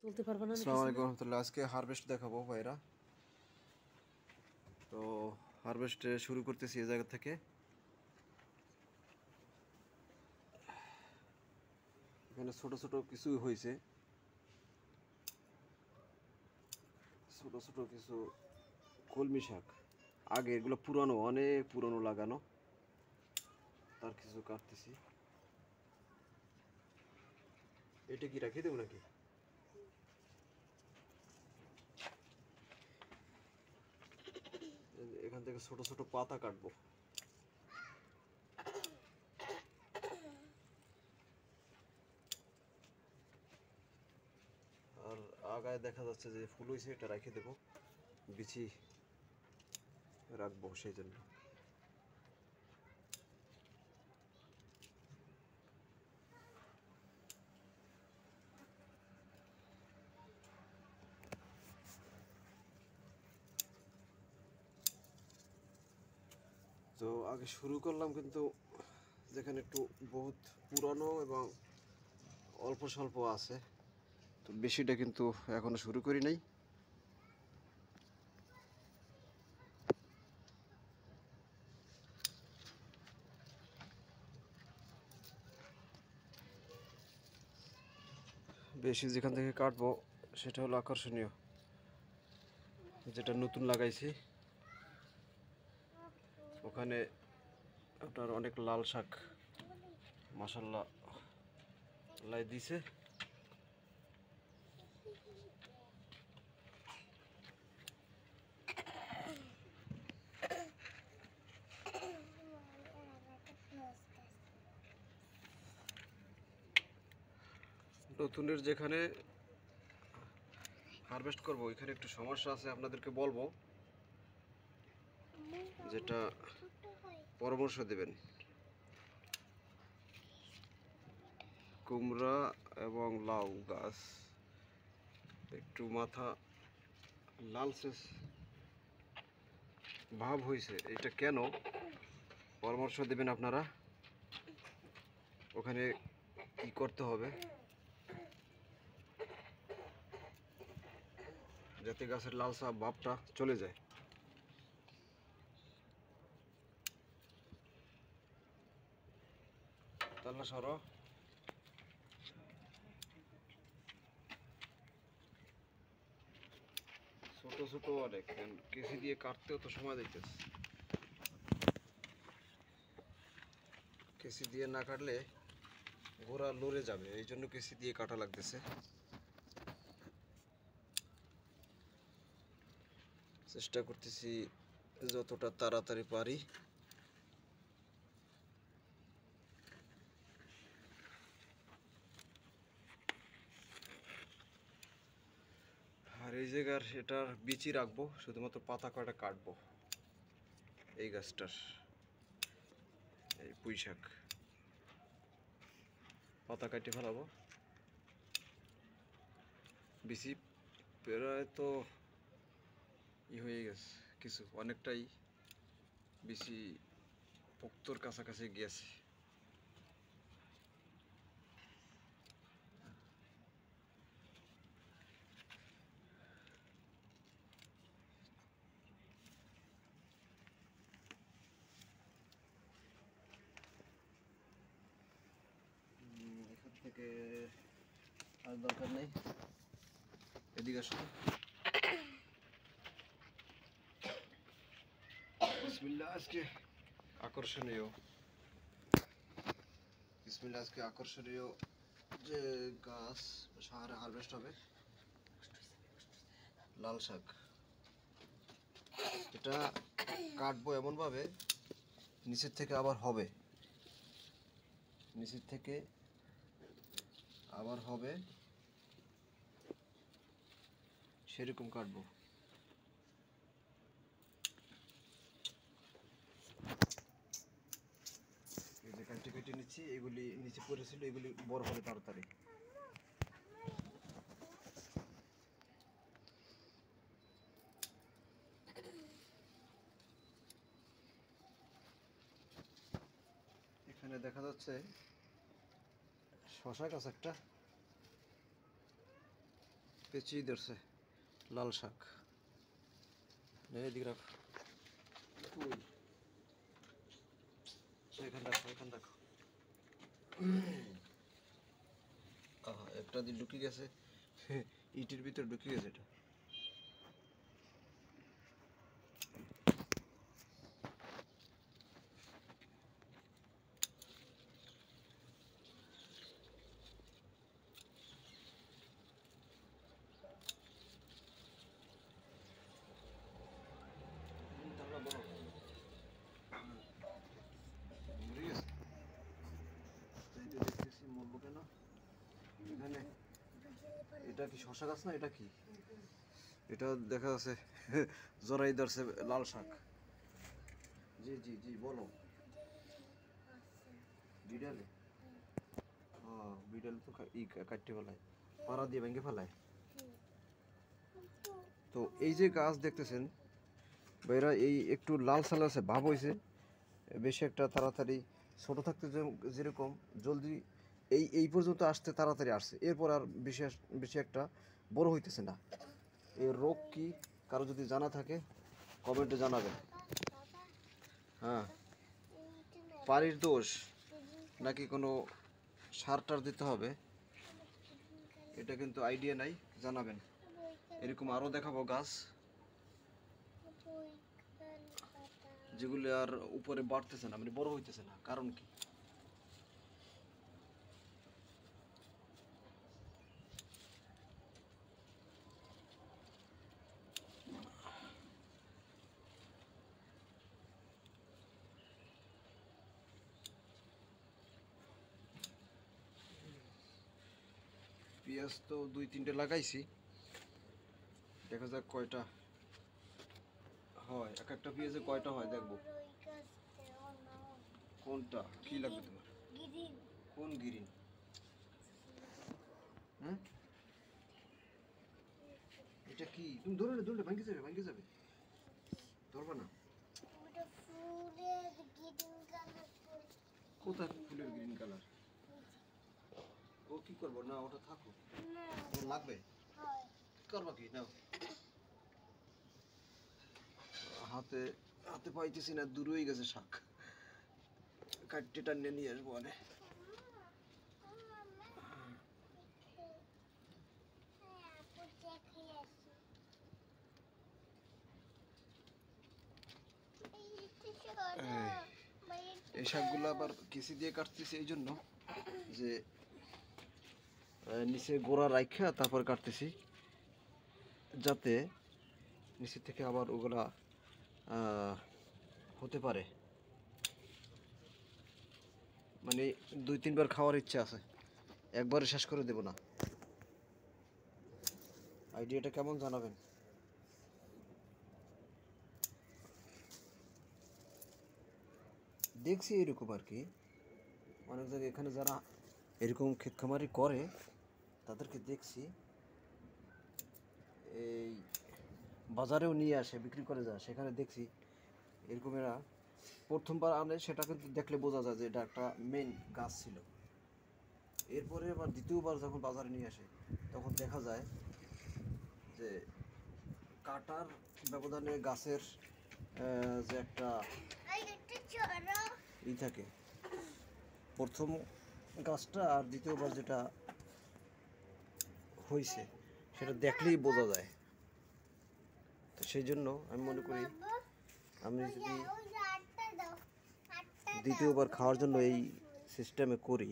তুলতে পারবে না। আসসালামু আলাইকুম রহমতুল্লাহ। আজকে হারভেস্ট দেখাবো ভাইরা। তো হারভেস্ট শুরু করতেছি এই জায়গা থেকে। এখানে ছোট ছোট কিছু হয়েছে, ছোট ছোট কিছু কলমি শাক। আগে এগুলো পুরানো, অনেক পুরানো লাগানো, তার কিছু কাটতেছি। এটা কি রাখিয়ে দেবো নাকি? এখান থেকে ছোট ছোট পাতা কাটবো। আর আগায় দেখা যাচ্ছে যে ফুল হয়েছে, এটা রেখে দেবো, বিচি রাখবো সেই জন্য। তো আগে শুরু করলাম, কিন্তু যেখানে একটু বহুত পুরানো এবং অল্প স্বল্প আছে, তো বেশিটা কিন্তু এখনো শুরু করি নাই। বেশি যেখান থেকে কাটবো সেটা হলো আকর্ষণীয়, যেটা নতুন লাগাইছি ওখানে আপনার অনেক লাল শাক মাশাল্লাহ লাই দিছে। নতুনের যেখানে হারভেস্ট করব ওইখানে একটু সমস্যা আছে, আপনাদেরকে বলবো, যেটা পরামর্শ দেবেন। কুমড়া এবং লাউ গাছ একটু মাথা লালচে ভাব হয়েছে, এটা কেন পরামর্শ দেবেন আপনারা। ওখানে কি করতে হবে যাতে গাছের লালচা ভাবটা চলে যায়। তাহলে সরো, ছোট ছোট অনেক, কেসি দিয়ে কাটতেও তো সময় দিতেছে। কেসি দিয়ে না কাটলে গোড়া লড়ে যাবে, এই জন্য কেসি দিয়ে কাটা লাগতেছে। চেষ্টা করতেছি যতটা তাড়াতাড়ি পারি। আর এই জায়গার এটার বিচি রাখবো, শুধুমাত্র পাতা কটা কাটবো এই গাছটার। এই পুঁই শাক পাতা কাটে ফেলাবো। বিচি প্রায় তো হয়ে গেছে, কিছু অনেকটাই বিচি পোক্তর কাছাকাছি গিয়েছে। এখান থেকে আর দরকার নেই, এদিকে আসো। বিসমিল্লাহ, আজকে আকর্ষণীয়, বিসমিল্লাহ আজকে আকর্ষণীয় যে গাছ সাহারে হারভেস্ট হবে, লাল শাক। এটা কাটবো এমনভাবে নিচের থেকে আবার হবে, নিচের থেকে আবার হবে, সেরকম কাটবো। এই যে কাটতে কেটে নিচ্ছি, এগুলি নিচে পড়েছিল, এগুলি বড় হবে তাড়াতাড়ি। এখানে দেখা যাচ্ছে শশা গাছ একটা, পেঁচিয়ে ধরছে লাল শাক। এদিকে রাখো, এখানে রাখো, এখানে রাখো। একটা দিয়ে ঢুকে গেছে, ইটের ভিতরে ঢুকে গেছে এটা। এটা কি শশা গাছ না? এটা কি? এটা দেখা যাচ্ছে জরাই ধরছে লাল শাক। জি জি জি, বলো। বিড়ালে? হ্যাঁ, বিড়াল তো কাটতে ফেলায়, পাড়া দিয়ে ভেঙে ফেলায়। তো এই যে গাছ দেখতেছেন ভাইরা, এই একটু লাল সালাসে ভাব হয়েছে, বেশি একটা তাড়াতাড়ি ছোট থাকতে যেরকম জলদি এই এই পর্যন্ত আসতে তাড়াতাড়ি আসছে, এরপর আর বিশেষ বেশি একটা বড় হইতেছে না। এর রোগ কি কারো যদি জানা থাকে কমেন্টে জানাবেন। হ্যাঁ, পানির দোষ নাকি কোনো সার টার দিতে হবে, এটা কিন্তু আইডিয়া নাই, জানাবেন। এরকম আরও দেখাবো গাছ যেগুলো আর উপরে বাড়তেছে না, মানে বড় হইতেছে না, কারণ কি? পেঁয়াজ তো 2-3টে লাগাইছি, দেখা যাক কয়টা হয়। এক একটা পেঁয়াজে কয়টা হয় দেখবো। কোনটা কি লাগবে তোমার? কোন গ্রিন? হ্যাঁ, এটা কি? তুমি ধরে না, ধরলে ভাঙ্গে যাবে, ভাঙ্গে যাবে, ধরবা না। কোথায় ফুলের গ্রিন কালার? ও কি করবো না, ওটা থাকো, ওর লাগবে, করবা কি নাও। হাতে হাতে পাইতেছি না, দূর হয়ে গেছে শাক, কাটতে টান্নে নিয়ে আসবো অনেক। এই শাকগুলো আবার কেসি দিয়ে কাটতেছি এই জন্য যে নিচে গোড়া রাইখা তারপর কাটতেছি, যাতে নিচে থেকে আবার ওগুলা হতে পারে। মানে 2-3বার খাওয়ার ইচ্ছা আছে, একবারে শেষ করে দেব না। আইডিয়াটা কেমন জানাবেন। দেখছি এরকম আর কি, অনেক জায়গায় এখানে যারা এরকম ক্ষেত খামারি করে তাদেরকে দেখছি, এই বাজারেও নিয়ে আসে বিক্রি করে যায়, সেখানে দেখছি এরকম এরা প্রথমবার আনে, সেটা কিন্তু দেখলে বোঝা যায় যে এটা একটা মেইন গাছ ছিল। এরপরে আবার দ্বিতীয়বার যখন বাজারে নিয়ে আসে তখন দেখা যায় যে কাটার ব্যবধানে গাছের যে একটা ই থাকে, প্রথম গাছটা আর দ্বিতীয়বার যেটা হয়েছে সেটা দেখলেই বোঝা যায়। তো সেই জন্য আমি মনে করি আমি যদি দ্বিতীয়বার খাওয়ার জন্য এই সিস্টেমে করি,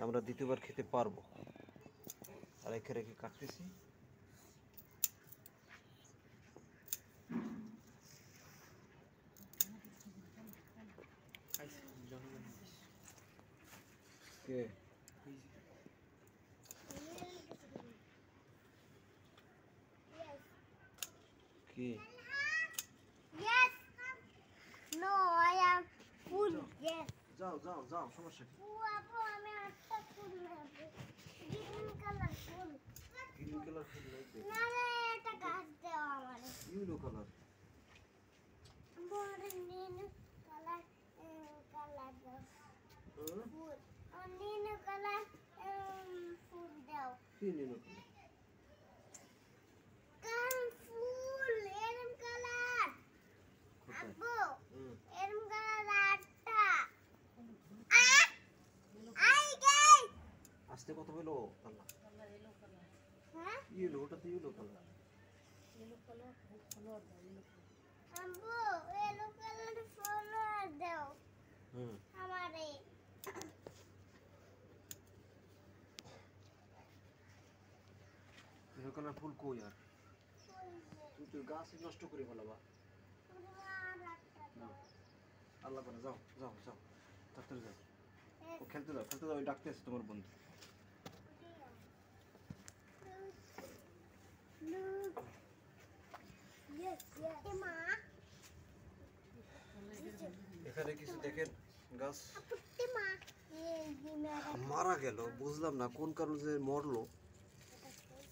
আমরা দ্বিতীয়বার খেতে পারবো। আর রেখে রেখে কাটতেছি। কে কি? Yes. No, I am full. Yes. যাও যাও যাও, সমস্যা কি? আপু আমি একটা ফুল নেব। গ্রিন কালার ফুল। গ্রিন কালার ফুল লাগবে? না না, এটা গাছ দাও আমারে। Yellow colour. বড় নীল কালার কালার দাও। ফুল। নীল কালার ফুল দাও। কি নীল কালার? ইয়েলো, ওটা তো ইয়েলো কালার। আম্মু येलो कलर फ्लावर দাও হুম। আমারে ইয়েলো কালার ফুল কই আর? তুই তো গাছ নষ্ট করে ফেলাবা। নাও, আল্লাহ করে যাও যাও যাও, তাড়াতাড়ি যাও। ও খেলতে যাও, খেলতে যাও, ওই ডাকতে আছে তোমার বন্ধু। মা এখানে কিছু দেখেন গাছ মা এই যে মেরা মারা গেল, বুঝলাম না কোন কারণে যে মরলো,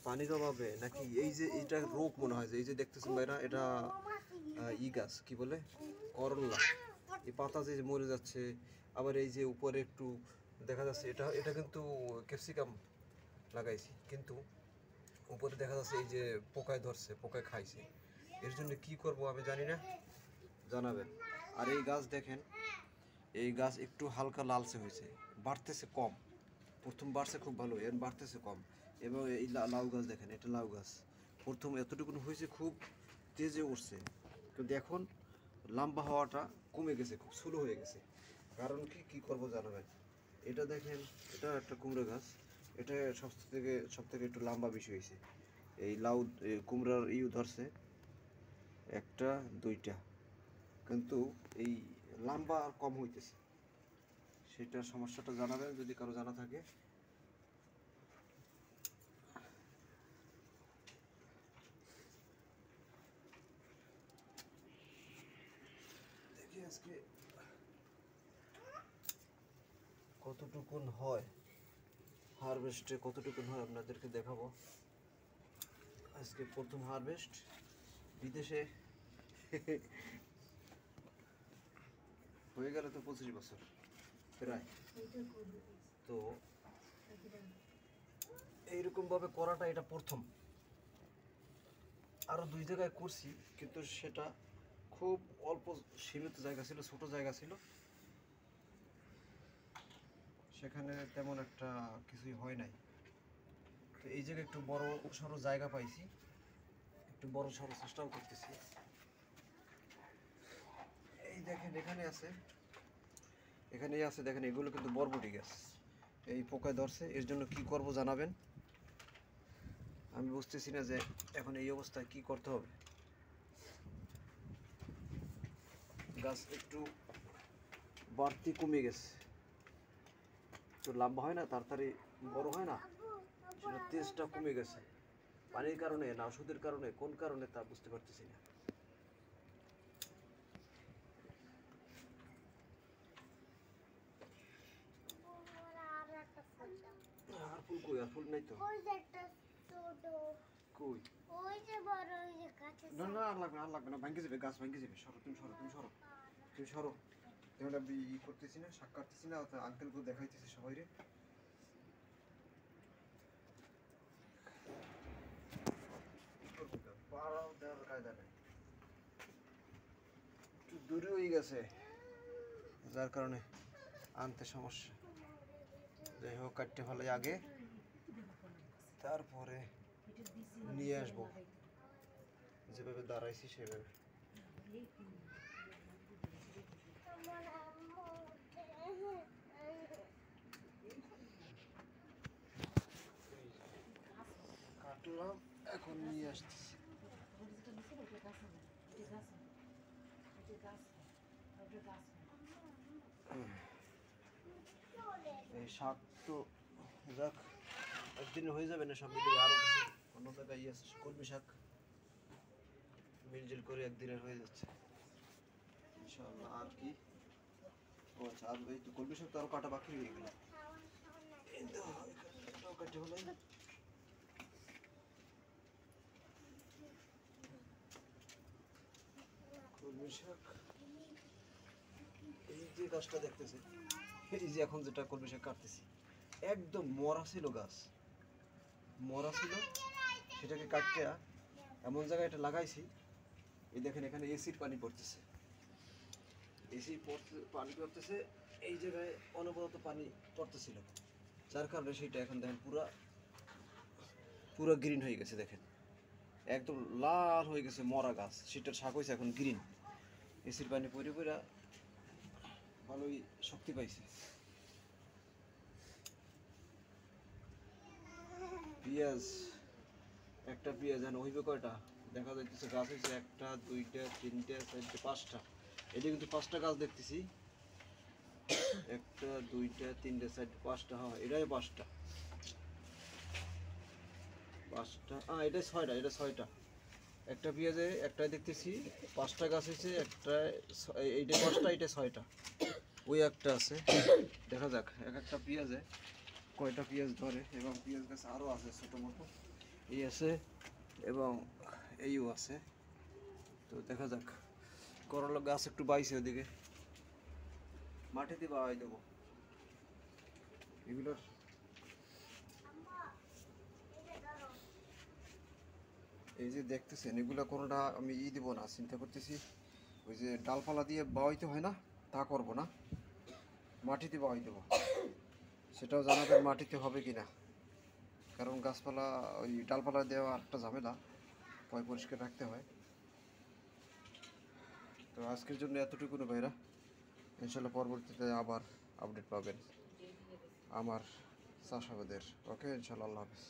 পানির অভাবে নাকি এই যে এটা রোগ মনে হয়, যে এই যে দেখতেছেন ভাইরা, এটা ই গাছ কি বলে, করল্লা। এই পাতা যে মরে যাচ্ছে, আবার এই যে উপরে একটু দেখা যাচ্ছে, এটা এটা কিন্তু ক্যাপসিকাম লাগাইছি, কিন্তু উপরে দেখা যাচ্ছে এই যে পোকায় ধরছে, পোকায় খাইছে। এর জন্য কি করব আমি জানি না, জানাবেন। আর এই গাছ দেখেন, এই গাছ একটু হালকা লালচে হয়েছে, বাড়তেছে কম। প্রথম বাড়ছে খুব ভালো, এর বাড়তেছে কম। এবং এই লাউ গাছ দেখেন, এটা লাউ গাছ প্রথম এতটুকু হয়েছে, খুব তেজে উঠছে, কিন্তু এখন লম্বা হওয়াটা কমে গেছে, খুব স্লো হয়ে গেছে। কারণ কি কি করবো জানাবেন। এটা দেখেন, এটা একটা কুমড়ো গাছ, এটা সব থেকে একটু লম্বা বেশি হয়েছে। এই লাউ কুমড়ার ধরছে একটা দুইটা, কিন্তু এই লম্বা আর কম হইতেছে। সেটার সমস্যাটা জানাবেন যদি কারো জানা থাকে। দেখি আজকে কতটুকুন হয়, হারভেস্টে কতটুকুন হয় আপনাদেরকে দেখাবো। আজকে প্রথম হারভেস্ট বিদেশে হয়ে গেল তো 25 বছর প্রায়। তো এইরকম ভাবে করাটা এটা প্রথম। আরো 2 জায়গায় করছি, কিন্তু সেটা খুব অল্প সীমিত জায়গা ছিল, ছোট জায়গা ছিল, সেখানে তেমন একটা কিছুই হয় নাই। তো এই জায়গায় একটু বড় সড়ো জায়গা পাইছি, একটু বড় সড়ো চেষ্টাও করতেছি। এই দেখেন এখানেই আছে দেখেন, এগুলো কিন্তু বরবটি গাছ, এই পোকায় ধরছে। এর জন্য কি করব জানাবেন। আমি বুঝতেছি না যে এখন এই অবস্থায় কি করতে হবে। গাছ একটু বাড়তি কমে গেছে, তো লম্বা হয় না, তাড়াতাড়ি বড় হয় না, সেটা তেজটা কমে গেছে। পানির কারণে না ওষুধের কারণে, কোন কারণে তা বুঝতে পারতেছি না। আর একটা ফুল দাও আর ফুল কই, আর ফুল নাই তো। ওই যে একটা ছোট কই? ওই যে বড় ওই যে গাছে না না, আর লাগবে না, ভাঙ্গে যাবে গাছ, ভাঙ্গে যাবে। সরো তুমি, সরো তুমি, সরো তুমি, সরো। তেমন আমি ই করতেছি না, শাক কাটতেছি না, আঙ্কেলকে দেখাইতেছি সবাই রে। পাড়াও দেওয়ার কায়দা নেই, একটু দূরে হয়ে গেছে, যার কারণে আনতে সমস্যা। যাই হোক, কাটতে ফেলাই আগে, তারপরে নিয়ে আসবো, যেভাবে দাঁড়াইছি সেভাবে। আমার আম্মু কাটলাম, এখন নিয়ে আসতেছি। এই শাক তো যাক একদিনে হয়ে যাবে না, সব মিলিয়ে আরো কিছু অন্য জায়গায় ইয়ে আছে, কলমি শাক মিলজিল করে একদিনের হয়ে যাচ্ছে ইনশাআল্লাহ। আর কি, ও আচ্ছা, আর এই তো কলমি শাক তো আরো কাটা বাকি রয়ে গেল। এই তো এটাও কাটে হলো। কলমি শাক, এই যে গাছটা দেখতেছি, এই যে এখন যেটা কলমি শাক কাটতেছি, একদম মরা ছিল গাছ, মরা ছিল, সেটাকে কাটতে এমন জায়গায় এটা লাগাইছি। এই দেখেন এখানে এসির পানি পড়তেছে, পানি পড়তেছে, এই জায়গায় অনবরত পানি পড়তেছিল, যার কারণে সেটা এখন দেখেন পুরা পুরো গ্রিন হয়ে গেছে দেখেন, একদম লাল হয়ে গেছে মরা গাছ, সেটার শাক হয়েছে এখন গ্রিন। এসির পানি পরে পরে ভালোই শক্তি পাইছে। পেঁয়াজ, একটা পেঁয়াজ যেন হইবে কয়টা দেখা যাইতেছে, গাছ হয়েছে 1টা 2টা 3টে 4টে 5টা, এটা কিন্তু 5টা গাছ দেখতেছি, 1টা 2টা 3টে 4টে 5টা, হ্যাঁ এটাই 5টা, এটা 6টা, এটা 6টা। একটা পেঁয়াজে একটাই দেখতেছি 5টা গাছ হয়েছে, একটা এইটা 5টা, এটা 6টা, ওই একটা আছে। দেখা যাক এক একটা পেঁয়াজে কয়টা পেঁয়াজ ধরে, এবং পেঁয়াজ গাছ আরও আছে ছোটো মোটো, এই আছে এবং এইও আছে। তো দেখা যাক, করলা গাছ একটু বাইছে ওদিকে, মাটিতে বাওয়াই দেবো এগুলোর। এই যে দেখতেছেন এগুলো কোনোটা আমি দিব না, চিন্তা করতেছি ওই যে ডালপালা দিয়ে বাওয়াইতে হয় না, তা করব না, মাটিতে বাওয়াই দেবো। সেটাও জানাবেন মাটিতে হবে কি না, কারণ গাছপালা ওই ডালপালা দেওয়া একটা ঝামেলা, পরিষ্কার রাখতে হয়। তো আজকের জন্য এতটুকু ভাইরা, ইনশাল্লাহ পরবর্তীতে আবার আপডেট পাবেন আমার চাষাবাদের। ওকে, ইনশাল্লাহ, আল্লাহ হাফিজ।